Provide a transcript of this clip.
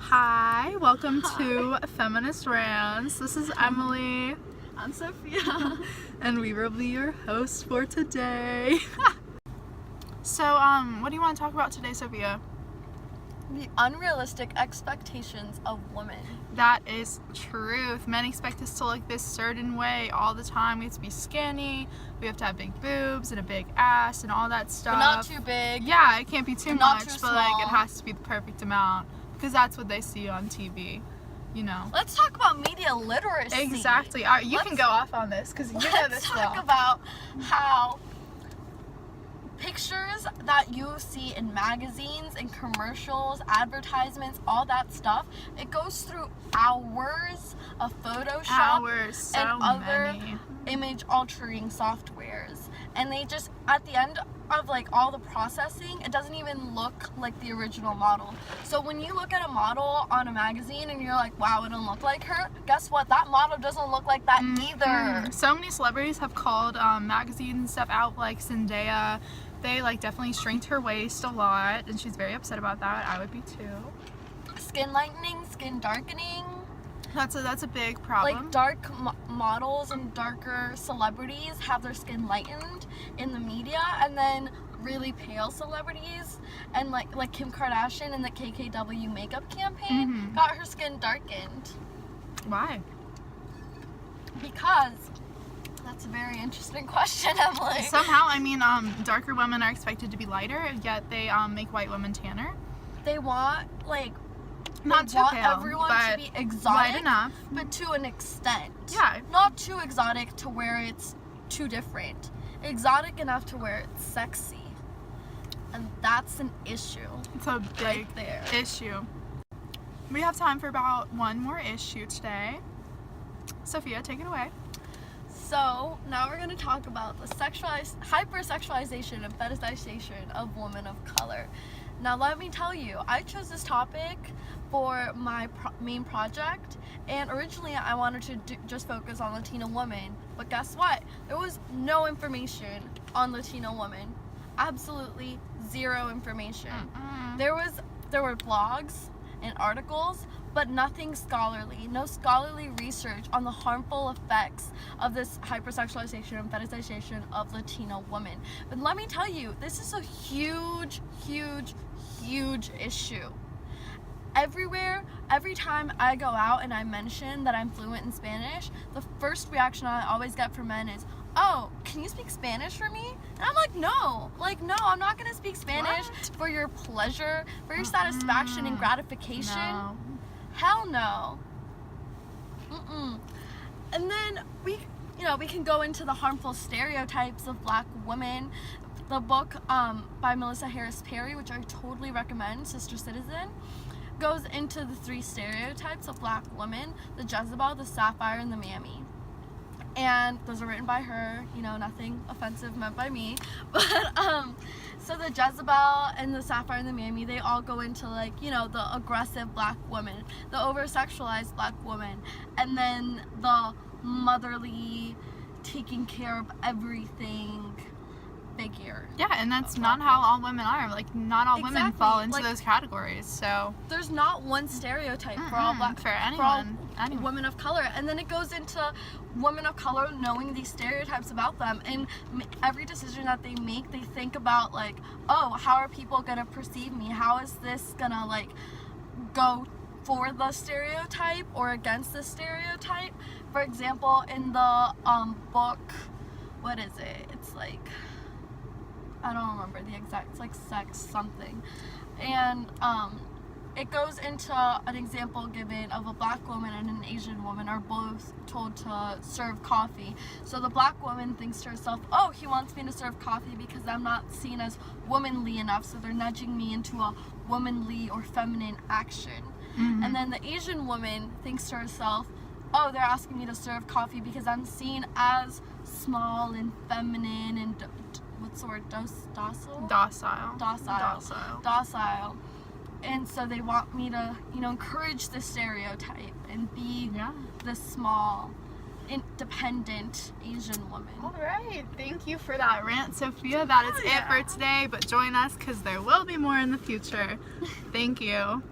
Hi, welcome to Feminist Rants. This is Emily. I'm Sophia. And we will be your hosts for today. So, what do you want to talk about today, Sophia? The unrealistic expectations of women. That is truth. Men expect us to look this certain way all the time. We have to be skinny, we have to have big boobs and a big ass and all that stuff. But not too big. Yeah, it can't be too Not much, too but like it small. has to be the perfect amount because that's what they see on TV, you know. Let's talk about media literacy. Exactly. All right, you can go off on this because you know Let's this talk well. about how pictures that you see in magazines and commercials, advertisements, all that stuff, it goes through hours of Photoshop Hours, so and other many. image altering softwares, and they just, at the end of like all the processing, it doesn't even look like the original model. So when you look at a model on a magazine and you're like, wow, it don't look like her, guess what, that model doesn't look like that either. So many celebrities have called magazines and stuff out, like Zendaya. They like definitely shrinked her waist a lot, and she's very upset about that. I would be too. Skin lightening, skin darkening, That's a big problem. like dark models and darker celebrities have their skin lightened in the media, and then really pale celebrities and like Kim Kardashian in the KKW makeup campaign got her skin darkened. Why? Because that's a very interesting question, Emily. Somehow, I mean, darker women are expected to be lighter, yet they make white women tanner. They want Not they too want pale, everyone but to be exotic, light enough. but to an extent. Yeah. Not too exotic to where it's too different. Exotic enough to where it's sexy. And that's an issue. It's a big Right there. issue. We have time for about one more issue today. Sophia, take it away. So now we're going to talk about the hypersexualization and fetishization of women of color. Now let me tell you, I chose this topic for my main project, and originally I wanted to just focus on Latina women, but guess what? There was no information on Latina women. Absolutely zero information. There were blogs and articles, but nothing scholarly, no scholarly research on the harmful effects of this hypersexualization and fetishization of Latina women. But let me tell you, this is a huge, huge, huge issue. Everywhere, every time I go out and I mention that I'm fluent in Spanish, the first reaction I always get from men is, oh, can you speak Spanish for me? And I'm like, no, I'm not gonna speak Spanish for your pleasure, for your satisfaction and gratification. No. Hell no. And then we can go into the harmful stereotypes of black women. The book by Melissa Harris Perry, which I totally recommend, Sister Citizen, goes into the 3 stereotypes of black women: the Jezebel, the Sapphire, and the Mammy. And those are written by her, nothing offensive meant by me. But so the Jezebel and the Sapphire and the Mammy, they all go into the aggressive black woman, the over-sexualized black woman, and then the motherly, taking care of everything figure. Yeah, and that's not how all women are. Like, not all women fall into Like, those categories. So there's not one stereotype for all black for anyone. women of color. And then it goes into women of color knowing these stereotypes about them, and every decision that they make, they think about oh, how are people gonna perceive me? How is this gonna go for the stereotype or against the stereotype? For example, in the book, what is it? It's I don't remember the exact, it's sex something. And it goes into an example given of a black woman and an Asian woman are both told to serve coffee. So the black woman thinks to herself, oh, he wants me to serve coffee because I'm not seen as womanly enough, so they're nudging me into a womanly or feminine action. And then the Asian woman thinks to herself, oh, they're asking me to serve coffee because I'm seen as small and feminine and what's the word? Docile. And so they want me to, encourage the stereotype and be the small, independent Asian woman. All right, thank you for that rant, Sophia. That is it for today, but join us because there will be more in the future. Thank you.